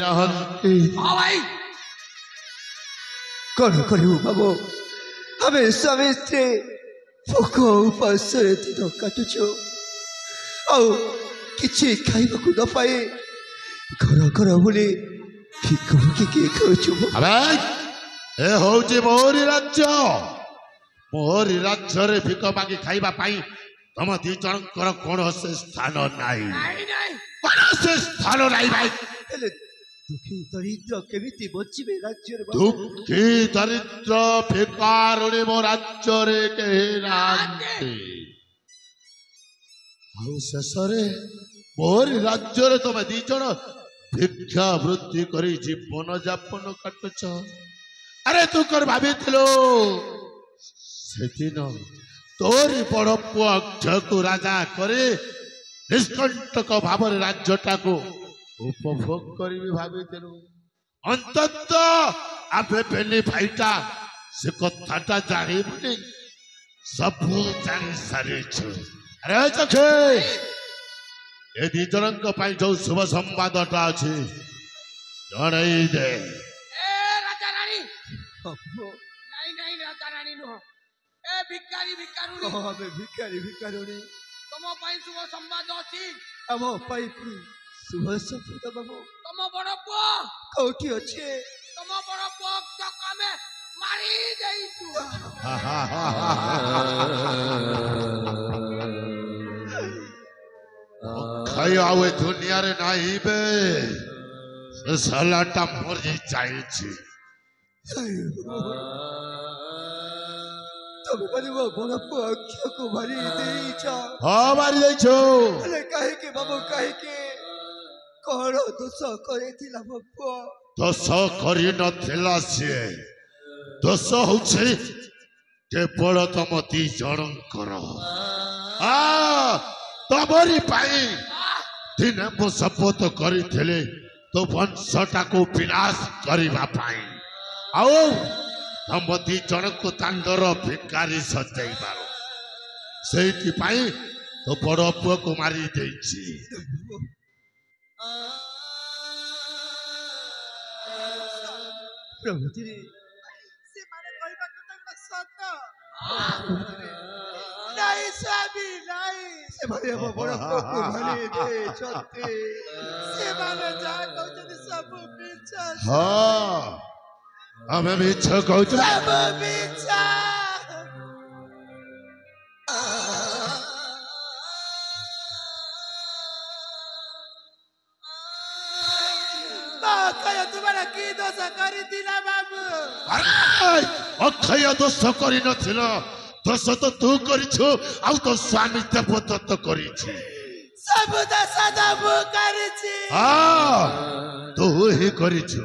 रहन्ति हाँ भाई कौन करू बाबू हमें स्वामी स्त्री भोक उपास दिन काटुଛୁ ଆଉ କିଛି ଖାଇବାକୁ ନ ପାଇ ଘର ଘର ବୁଲି ଭିକ ମାଗିକି ଖାଉଛୁ। अबे ए होउची मोरी राज्ୟରେ ଭିକ ମାଗି ଖାଇବା ପାଇଁ ତମ ଦି ଜଣଙ୍କର କୌଣସି ସ୍ଥାନ ନାହିଁ। नहीं नहीं କୌଣସି ସ୍ଥାନ ନାହିଁ ଭାଇ। ହେଲେ ଦୁଃଖୀ ଦରିଦ୍ର କେମିତି ବଞ୍ଚିବେ ରାଜ୍ୟରେ ବାବୁ? ଦୁଃଖୀ ଦରିଦ୍ର ଭିକାରୁଣୀ ମୋ ରାଜ୍ୟରେ କେହି ନାହାନ୍ତି। ଆଉ ଶେଷରେ ମୋରି ରାଜ୍ୟରେ ତମେ ଦି ଜଣ ଭିକ୍ଷା ବୃତ୍ତି କରି ଜୀବନ ଯାପନ କାଟୁଛ। ଆରେ ତୁ କଣ ଭାବିଥିଲୁ ସେଦିନ ତୋରି ବଡ଼ ପୁଅ ଅକ୍ଷୟକୁ ରାଜା କରି ନିଷ୍କଣ୍ଟକ ଭାବରେ ରାଜ୍ୟଟାକୁ ଉପଭୋଗ କରିବି ଭାବିଥିଲୁ? ଅନ୍ତତଃ ଆମେ ବେନି ଭାଇଟା ସେ କଥାଟା ଜାଣିବୁନି ସବୁ ଜାଣି ସାରିଛୁ। ଆରେ ଚକ୍ଷୁ ଏ ଦି ଜଣଙ୍କ ପାଇଁ ଯୋଉ ଶୁଭ ସମ୍ବାଦଟା ଅଛି ଜଣେଇ ଦେ। ए राजा रानी ବାବୁ, नहीं नहीं राजा रानी नुह ए भिखारी भिखारुणी ଆମେ ଭିକାରୀ ଭିକାରୁଣୀ तुम पाई शुभ संवाद अछि ଆମ ପାଇଁ ପୁଣି ଶୁଭ ସମ୍ବାଦ ବାବୁ। तुम बड़ पुओ କୋଉଠି ଅଛି? तुम बड़ पुओ चकामे मारी देइछु ଅକ୍ଷୟ ଆଉ ଏ ଦୁନିଆରେ ନାହିଁ ବେ। ସେ ସାଲାଟା ମରି ଯାଇଛି। ତମେ ମାନେ ମୋ ବଡ଼ ପୁଅ ଅକ୍ଷୟକୁ ମାରି ଦେଇଛ। ହଁ ମାରି ଯାଇଛୁ। ହେଲେ କାହିଁକି ବାବୁ କାହିଁକି? କଣ ଦୋଷ କରିଥିଲା ମୋ ପୁଅ? ଦୋଷ କରିନଥିଲା ସିଏ। ଦୋଷ ହଉଛି କେବଳ ତମ ଦି ଜଣଙ୍କର। ତମରି ପାଇଁ ଦିନେ ମୁଁ ଶପଥ କରିଥିଲି ତୋ ବଂଶଟାକୁ ବିନାଶ କରିବା ପାଇଁ ଆଉ ତମ ଦି ଜଣଙ୍କୁ ଦାଣ୍ଡର ଭିକାରୀ ସଜେଇବାର। ସେଇଥିପାଇଁ ତୋ ବଡ଼ ପୁଅକୁ ମାରି ଦେଇଛି। ପ୍ରଭୁତିରେ ସେମାନେ କହିବା କଥା ସତ ନାଇଁ ସ୍ୱାମୀ ନାଇଁ, ସେମାନେ ଆମ ବଡ଼ ପୁଅକୁ ମାରି ଦେଇଛନ୍ତି। ସେମାନେ ଯାହା କହୁଛନ୍ତି ସବୁ ମିଛ ହଁ ଆମେ ମିଛ କହୁଛୁ। ସବୁ ମିଛ ଅକ୍ଷୟ ତୁମର କି ଦୋଷ କରିଥିଲା ବାବୁ? ଆରେ, ଅକ୍ଷୟ ଦୋଷ କରିନଥିଲ। ଦୋଷ ତ ତୁ କରିଛୁ ଆଉ ତୋ ସ୍ୱାମୀ ଦେବଦତ୍ତ କରିଛି। ସବୁ ଦୋଷ ତ ମୁଁ କରିଛି। ହଁ ତୁ ହିଁ କରିଛୁ।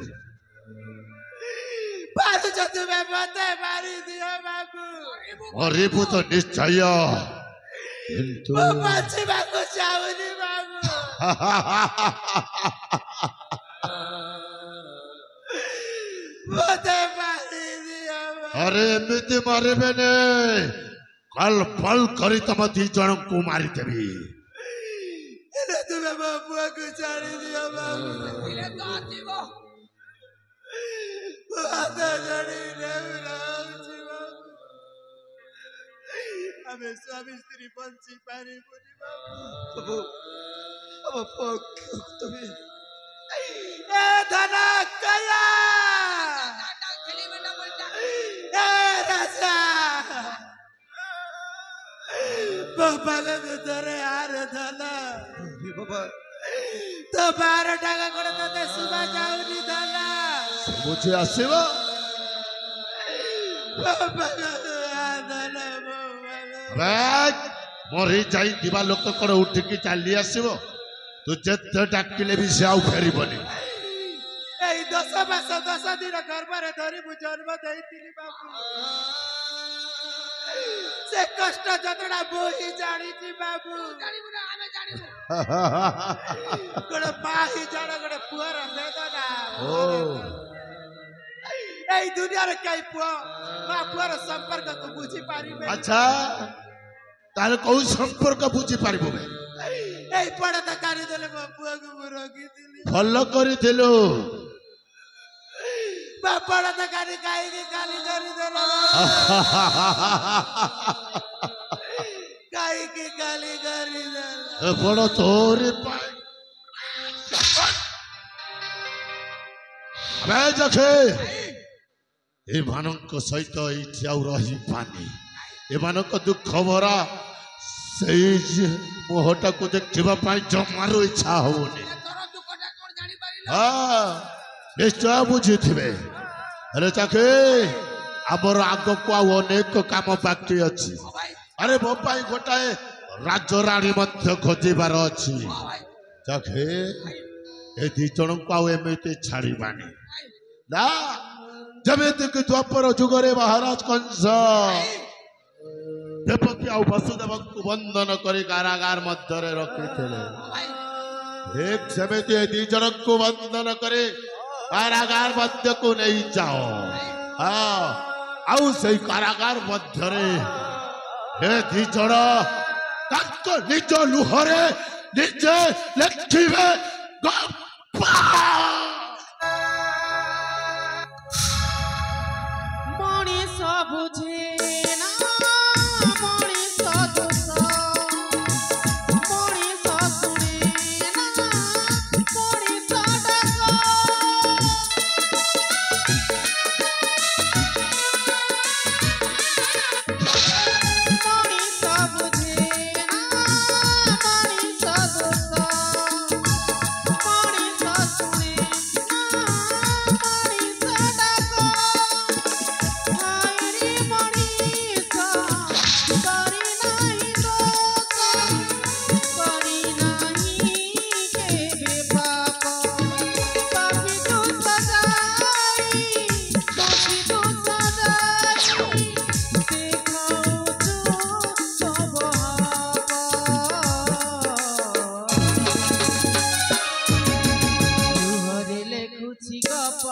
ପାରୁଛ ତୁମେ ମତେ ମାରିଦିଅ ବାବୁ। ମରିବୁ ତ ନିଶ୍ଚୟ କିନ୍ତୁ ମୁଁ ବଞ୍ଚିବାକୁ ଚାହୁଁନି ବାବୁ। ମତେ ମାରିଦିଅ ବାବୁ। ଆରେ ଏମିତି ମାରିବେନି। କଲ ପଲ କରି ତମ ଦି ଜଣଙ୍କୁ ମାରିଦେବି। ହେଲେ ତୁମେ ମୋ ପୁଅକୁ ଛାଡ଼ିଦିଅ ବାବୁ। ମୋ ହାତ ଯୋଡ଼ି ନେଉରହୁଛି ବାବୁ। ଆମେ ସ୍ୱାମୀ ସ୍ତ୍ରୀ ବଞ୍ଚି ପାରିବୁନି ବାବୁ। ବାବୁ ଆମ ପୁଅ ଅକ୍ଷୟକୁ ତମେ ଏ ଧନ କୟା ଏ ରାଜା ମୋ ପାଖକୁ ଥରେ ଆର ଧନ। ବାବା तो 12 টাকা করে তোতে শুভা যাউনি ধলা ବୁଝି ଆସିବ। ମରି ଯାଇଥିବା ଲୋକ କଣ ଉଠିକି ଚାଲି ଆସିବ? ତୁ ଯେତେ ଡାକିଲେ ବି ସେ ଆଉ ଫେରିବନି। এই 10 মাস 10 দিন গর্ভরে ধরি মু জন্ম দেইতিলি বাবু। সে কষ্ট যতটা বহি জানিছি বাবু। জানিবু না আমি জানিবু। গোড়ে পাহি জানা গোড়ে পুয়ার বেদনা। এই দুনিয়ার কাই পুয়া মা পুয়ার সম্পর্ক কো বুঝি পারিবে। আচ্ছা তাহলে কোন সম্পর্ক বুঝি পারিব? এই পড়াটা কারি দেলে বাপুয়াকে মু রখিଥିଲି ଭଲ କରିଥିଲୁ বাপড়াটা কারি কাইকে কালি ধরি দেলে কাইকে কালি ধরি দেলে ବଡ ତୋରି ପାଇଁ ଆବେ ଦେଖେ ଏମାନଙ୍କ ସହିତ ଏଇଠି ଆଉ ରହିପାନି ଏମାନଙ୍କ ଦୁଃଖ ଭରା ସେଇ ମୁହଁଟାକୁ ଦେଖିବା ପାଇଁ ଜମାରୁ ଇଚ୍ଛା ହଉନି ହଁ ନିଶ୍ଚୟ ବୁଝିଥିବେ ହେଲେ ଚାକେ ଆମର ଆଗକୁ ଆଉ ଅନେକ କାମ ବାକି ଅଛି ଆରେ ମୋ ପାଇଁ ଗୋଟାଏ ରାଜରାଣୀ ମଧ୍ୟ ଖୋଜିବାର ଅଛି ଚାକେ ଏ ଦି ଜଣଙ୍କୁ ଆଉ ଏମିତି ଛାଡ଼ିବାନି ନା ଯେମିତିକି ଦ୍ୱାପର ଯୁଗରେ ମହାରାଜ କଂସ ଦେବକୀ ଆଉ ବସୁଦେବଙ୍କୁ ବନ୍ଦନ କରି କାରାଗାର ମଧ୍ୟରେ ରଖିଥିଲେ ଠିକ ସେମିତି ଏ ଦି ଜଣଙ୍କୁ ବନ୍ଦନ କରି କାରାଗାର ମଧ୍ୟକୁ ନେଇଯାଅ ଆଉ ସେଇ କାରାଗାର ମଧ୍ୟରେ ଏ ଦି ଜଣ ତାଙ୍କ ନିଜ ଲୁହରେ ନିଜେ ଲେଖିବେ ଗପ ମଣିଷ ବୁଝେ ନା ମଣିଷ ଦୋଷ ମଣିଷ ଶୁଣେ ନା ମଣିଷ ଡାକ ମଣିଷ ବୁଝେ ନା ମଣିଷ ଦୋଷ ମଣିଷ ଶୁଣେ ନା ମଣିଷ ଡାକ ହାଇରେ ମଣିଷ କରି ନାହିଁ ଦୋଷ କରି ନାହିଁ କେବେ ପାପ ପାପୀ ତୁ ସଦାଇ ଦୋଷୀ ତୁ ସଦାଇ ଦେଖାଉଛୁ ସ୍ୱଭାବ ଲୁହରେ ଲେଖୁଛି ଗପ